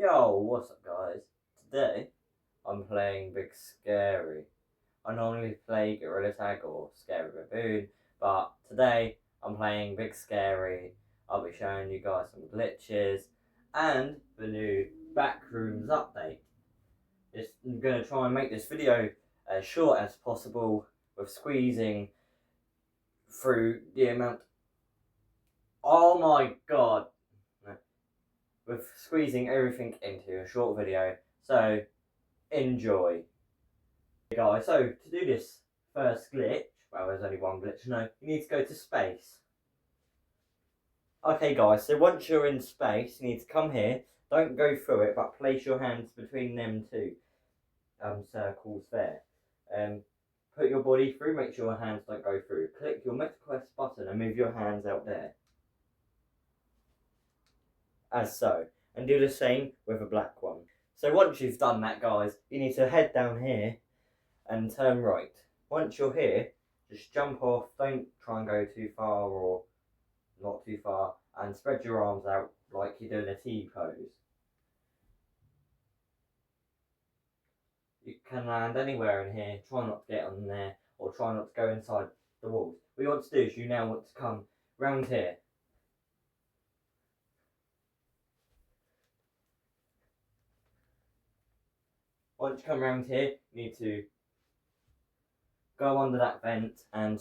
Yo, what's up guys? Today, I'm playing Big Scary. I normally play Gorilla Tag or Scary Baboon, but today I'm playing Big Scary. I'll be showing you guys some glitches and the new Backrooms update. I'm going to try and make this video as short as possible with squeezing through the amount... Oh my god! With squeezing everything into a short video, so enjoy. Hey guys, so to do this first glitch, well there's only one glitch, no, you need to go to space. Okay guys, so once you're in space, you need to come here, don't go through it, but place your hands between them two circles there. Put your body through, make sure your hands don't go through. Click your MetaQuest button and move your hands out there. As so, and do the same with a black one. So once you've done that guys, you need to head down here and turn right. Once you're here, just jump off, don't try and go too far or not too far, and spread your arms out like you're doing a T pose. You can land anywhere in here, try not to get on there, or try not to go inside the walls. What you want to do is you now want to come round here. Once you come around here, you need to go under that vent, and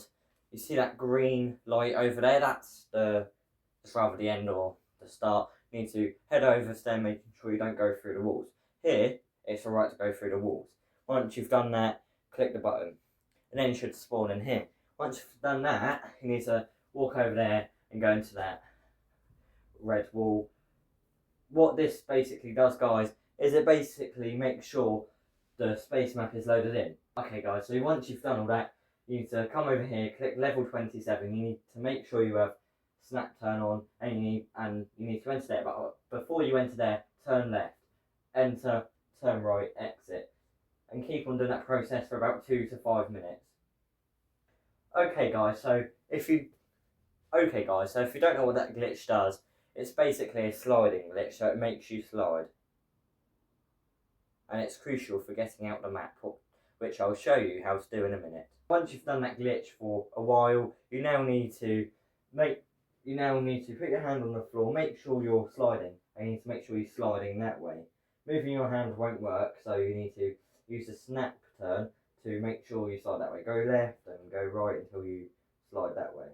you see that green light over there? That's rather the end or the start. You need to head over there, making sure you don't go through the walls. Here, it's alright to go through the walls. Once you've done that, click the button, and then you should spawn in here. Once you've done that, you need to walk over there and go into that red wall. What this basically does, guys, is it basically makes sure the space map is loaded in. Okay guys, so once you've done all that, you need to come over here, click level 27, you need to make sure you have snap turn on, and you need to enter there, but before you enter there, turn left, enter, turn right, exit, and keep on doing that process for about 2 to 5 minutes. Okay guys, so if you don't know what that glitch does, it's basically a sliding glitch, so it makes you slide. And it's crucial for getting out the map, which I'll show you how to do in a minute. Once you've done that glitch for a while, you now need to put your hand on the floor, make sure you're sliding, and you need to make sure you're sliding that way. Moving your hand won't work, so you need to use the snap turn to make sure you slide that way. Go left and go right until you slide that way.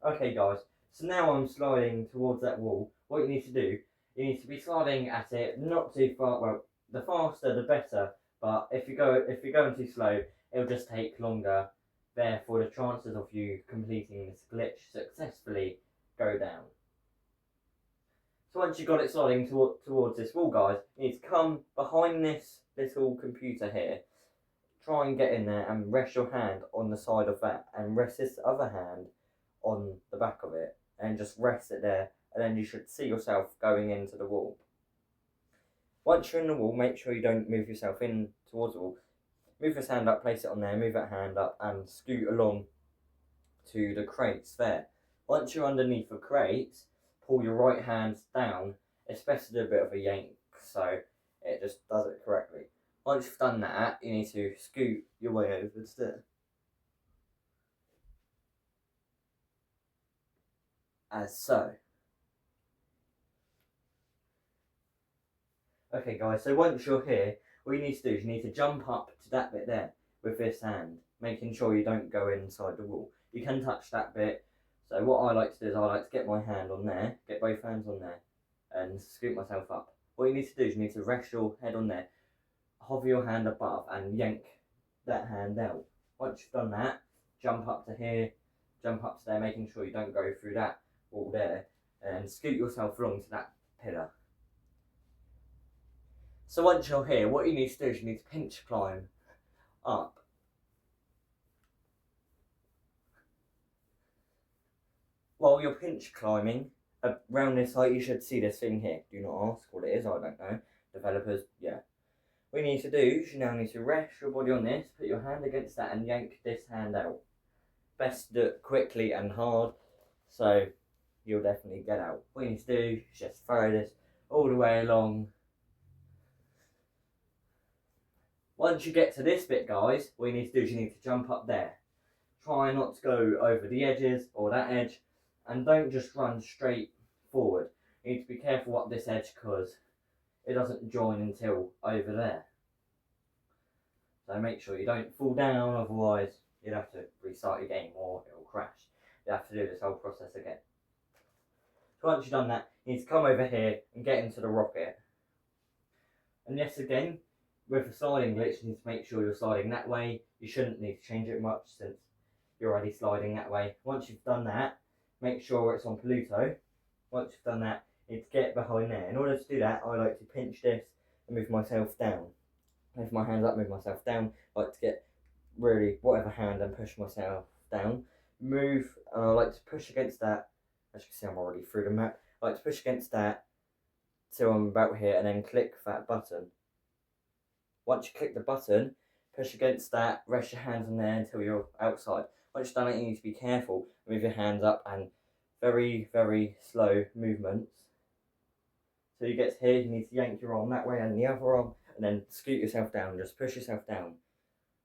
Okay guys, so now I'm sliding towards that wall. What you need to do, you need to be sliding at it, not too far, well, the faster the better, but if you're going too slow, it'll just take longer. Therefore, the chances of you completing this glitch successfully go down. So once you've got it sliding towards this wall, guys, you need to come behind this little computer here, try and get in there and rest your hand on the side of that, and rest this other hand on the back of it, and just rest it there, and then you should see yourself going into the wall. Once you're in the wall, make sure you don't move yourself in towards the wall. Move this hand up, place it on there, move that hand up, and scoot along to the crates there. Once you're underneath the crates, pull your right hand down, especially a bit of a yank, so it just does it correctly. Once you've done that, you need to scoot your way over to there. As so. Okay guys, so once you're here, what you need to do is you need to jump up to that bit there with this hand, making sure you don't go inside the wall. You can touch that bit, so what I like to do is I like to get my hand on there, get both hands on there, and scoot myself up. What you need to do is you need to rest your head on there, hover your hand above and yank that hand out. Once you've done that, jump up to here, jump up to there, making sure you don't go through that wall there, and scoot yourself along to that pillar. So once you're here, what you need to do is you need to pinch climb up. While you're pinch climbing, around this height you should see this thing here. Do not ask what it is, I don't know. Developers, yeah. What you need to do is you now need to rest your body on this, put your hand against that and yank this hand out. Best do it quickly and hard, so you'll definitely get out. What you need to do is just throw this all the way along. Once you get to this bit, guys, what you need to do is you need to jump up there. Try not to go over the edges or that edge, and don't just run straight forward. You need to be careful up this edge because it doesn't join until over there. So make sure you don't fall down, otherwise you'll have to restart your game or it'll crash. You have to do this whole process again. So once you've done that, you need to come over here and get into the rocket. And yes, again, with the sliding glitch, you need to make sure you're sliding that way. You shouldn't need to change it much since you're already sliding that way. Once you've done that, make sure it's on Pluto. Once you've done that, you need to get behind there. In order to do that, I like to pinch this and move myself down. Move my hands up, move myself down. I like to get really whatever hand and push myself down. Move, and I like to push against that. As you can see, I'm already through the map. I like to push against that till I'm about here and then click that button. Once you click the button, push against that, rest your hands on there until you're outside. Once you've done it, you need to be careful. Move your hands up and very, very slow movements. So you get here, you need to yank your arm that way and the other arm, and then scoot yourself down, just push yourself down.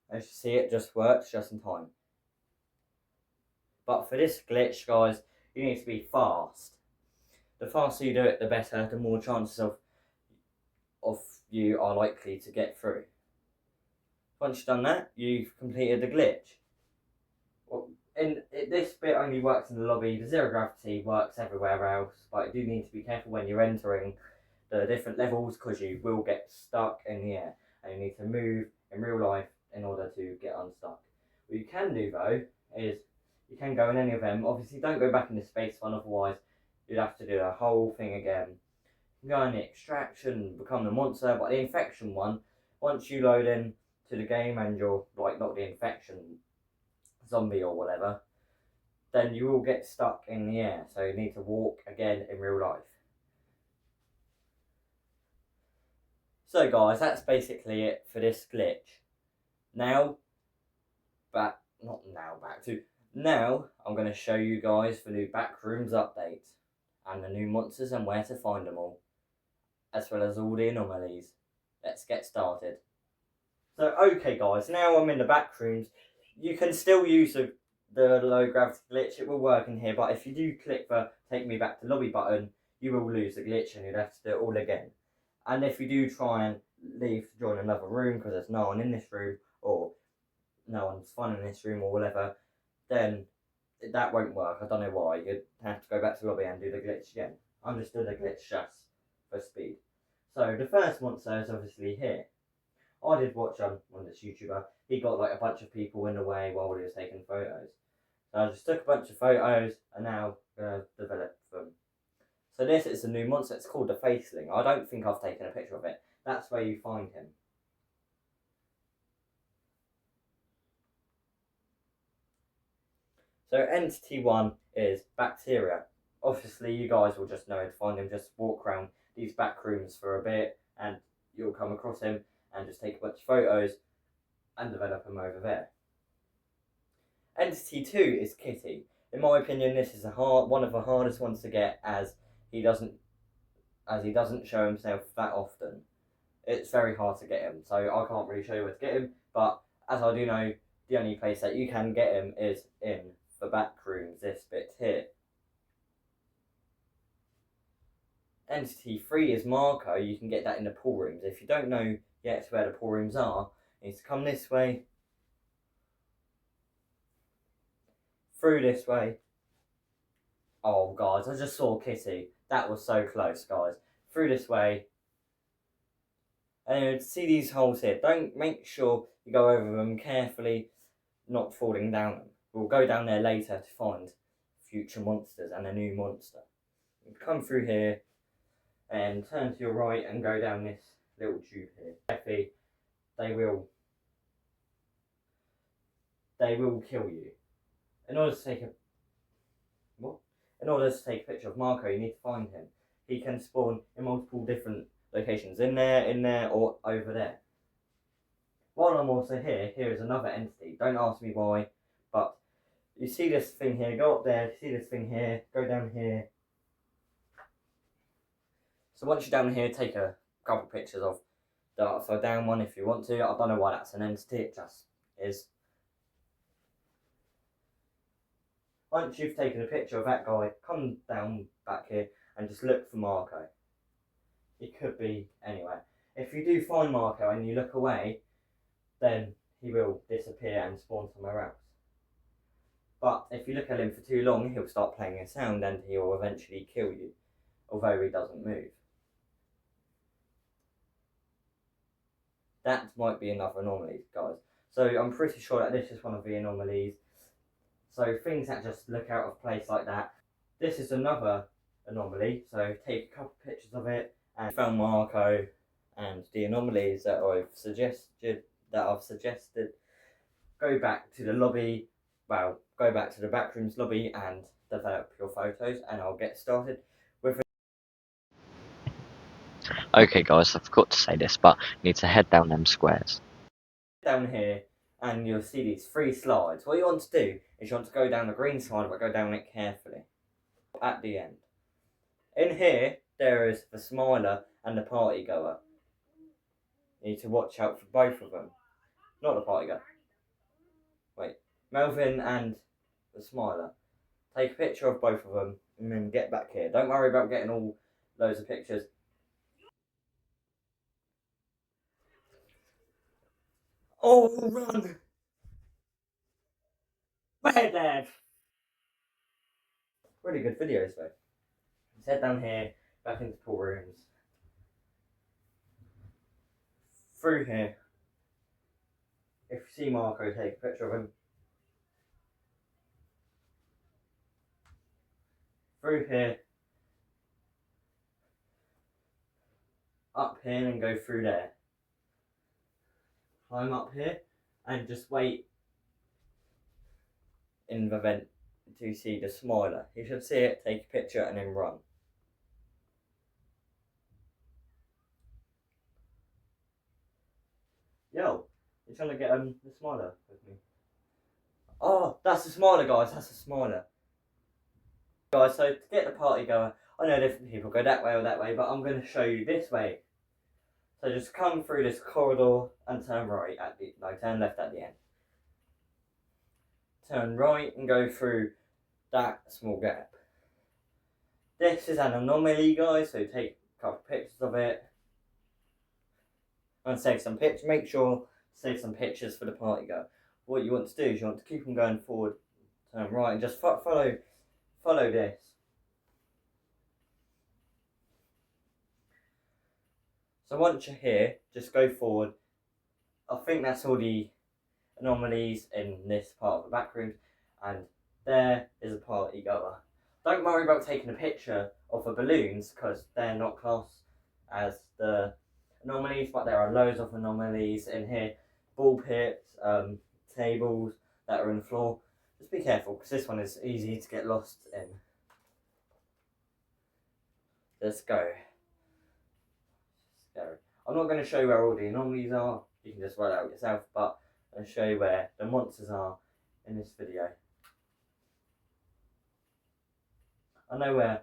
As you see, it just works just in time. But for this glitch, guys, you need to be fast. The faster you do it, the better, the more chances of you are likely to get through. Once you've done that, you've completed the glitch. Well, this bit only works in the lobby. The zero gravity works everywhere else, but you do need to be careful when you're entering the different levels because you will get stuck in the air and you need to move in real life in order to get unstuck. What you can do though is you can go in any of them. Obviously don't go back in the space one, otherwise you'd have to do the whole thing again. You can go in the extraction, become the monster, but the infection one, once you load in to the game and you're like not the infection zombie or whatever, then you will get stuck in the air, so you need to walk again in real life. So guys, that's basically it for this glitch. Now I'm going to show you guys the new Backrooms update and the new monsters and where to find them all, as well as all the anomalies. Let's get started. So okay guys, now I'm in the Backrooms. You can still use the low gravity glitch, it will work in here, but if you do click the take me back to lobby button, you will lose the glitch and you'd have to do it all again. And if you do try and leave to join another room because there's no one in this room, or no one's fun in this room or whatever, then that won't work. I don't know why. You'd have to go back to the lobby and do the glitch again. I'm just doing the glitch just for speed. So the first monster is obviously here. I did watch one of this YouTuber. He got like a bunch of people in the way while he was taking photos. So I just took a bunch of photos and now develop them. So this is a new monster. It's called the Faceling. I don't think I've taken a picture of it. That's where you find him. So entity 1 is Bacteria. Obviously you guys will just know to find him. Just walk around these back rooms for a bit and you'll come across him and just take a bunch of photos and develop him over there. Entity 2 is Kitty. In my opinion, this is one of the hardest ones to get as he doesn't show himself that often. It's very hard to get him, so I can't really show you where to get him, but as I do know, the only place that you can get him is in the back rooms, this bit here. Entity 3 is Marco. You can get that in the pool rooms. If you don't know yet where the pool rooms are, you need to come this way, through this way. Oh guys, I just saw Kitty. That was so close, guys. Through this way. And see these holes here. Don't make sure you go over them carefully, not falling down them. We'll go down there later to find future monsters and a new monster. Come through here and turn to your right and go down this little tube here. Effie, they will kill you. In order to take a picture of Marco, you need to find him. He can spawn in multiple different locations, in there, or over there. While I'm also here is another entity. Don't ask me why, but you see this thing here, go up there, see this thing here, go down here. So once you're down here, take a couple pictures of the upside down one if you want to. I don't know why that's an entity, it just is. Once you've taken a picture of that guy, come down back here and just look for Marco. It could be anywhere. If you do find Marco and you look away, then he will disappear and spawn somewhere else. But if you look at him for too long, he'll start playing a sound and he will eventually kill you, although he doesn't move. That might be another anomaly, guys. So I'm pretty sure that this is one of the anomalies. So things that just look out of place like that. This is another anomaly, so take a couple of pictures of it and found Marco and the anomalies that I've suggested. Go back to the lobby, well, go back to the backrooms lobby and develop your photos, and I'll get started with. Okay guys, I forgot to say this, but you need to head down them squares. Down here, and you'll see these 3 slides. What you want to do is you want to go down the green slide, but go down it carefully. At the end. In here, there is the smiler and the party goer. You need to watch out for both of them. Not the party goer. Wait, Melvin and the smiler. Take a picture of both of them and then get back here. Don't worry about getting all loads of pictures. Oh, run! Where, Dad? Really good videos though. Let's head down here, back into pool rooms. Through here. If you see Marco, take a picture of him. Through here. Up here and go through there. Climb up here and just wait in the vent to see the smiler. You should see it, take a picture and then run. Yo, you're trying to get the smiler with me. Oh, that's the smiler, guys, that's the smiler. Guys, so to get the party going, I know different people go that way or that way, but I'm going to show you this way. So just come through this corridor and turn right at the, no, turn left at the end. Turn right and go through that small gap. This is an anomaly, guys, so take a couple pictures of it. And save some pictures, make sure to save some pictures for the party go. What you want to do is you want to keep on going forward, turn right, and just follow this. So once you're here, just go forward. I think that's all the anomalies in this part of the back room, and there is a party goer. Don't worry about taking a picture of the balloons because they're not classed as the anomalies, but there are loads of anomalies in here. Ball pits, tables that are on the floor. Just be careful because this one is easy to get lost in. Let's go. Scary. I'm not going to show you where all the anomalies are, you can just write it out yourself, but I'll show you where the monsters are in this video. I know where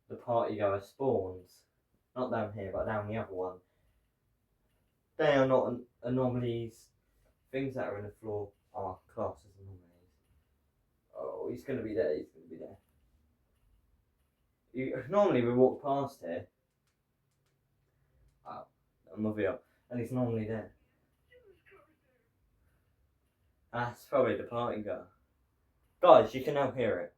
the party goer spawns, not down here but down the other one. They are not anomalies. Things that are in the floor are classed as anomalies. Oh, he's going to be there, he's going to be there. Normally we walk past here. Oh, I'm over here. And he's normally there. That's probably the party goer. Guys, you can now hear it.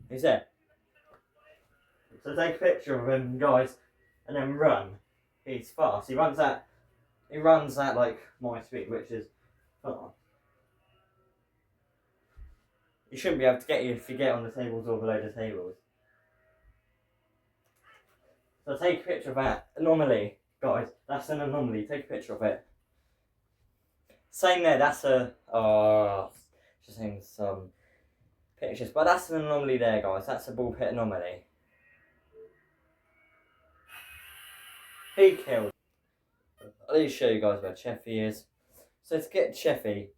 He's there. So take a picture of him, guys, and then run. He's fast. He runs at like my speed, which is fast. You shouldn't be able to get you if you get on the tables or below the tables. So take a picture of that anomaly, guys. That's an anomaly. Take a picture of it. Same there. That's a just saying some pictures, but that's an anomaly there, guys. That's a ball pit anomaly. He killed. I'll need to show you guys where Cheffy is. So to get Cheffy,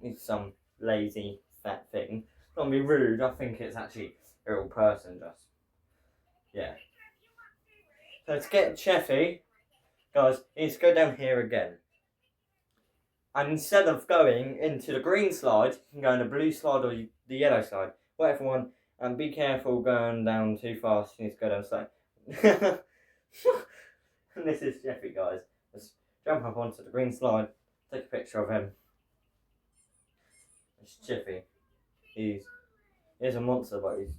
it's some lazy fat thing. Don't be rude, I think it's actually a real person, just. Yeah. So to get Cheffy, guys, you need to go down here again. And instead of going into the green slide, you can go in the blue slide or the yellow slide. Whatever one. And be careful going down too fast, you need to go down slow. And this is Cheffy, guys. Let's jump up onto the green slide, take a picture of him. It's Cheffy. He's a monster, but he's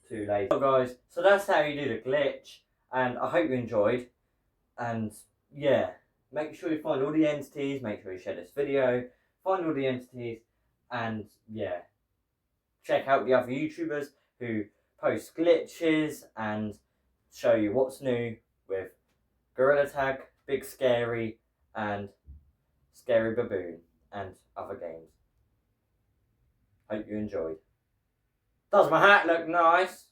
too lazy. So guys, so that's how you do the glitch, and I hope you enjoyed. And yeah, make sure you find all the entities, make sure you share this video, find all the entities, and yeah, check out the other YouTubers who post glitches and show you what's new with Gorilla Tag, Big Scary, and Scary Baboon, and other games. Hope you enjoyed. Does my hat look nice?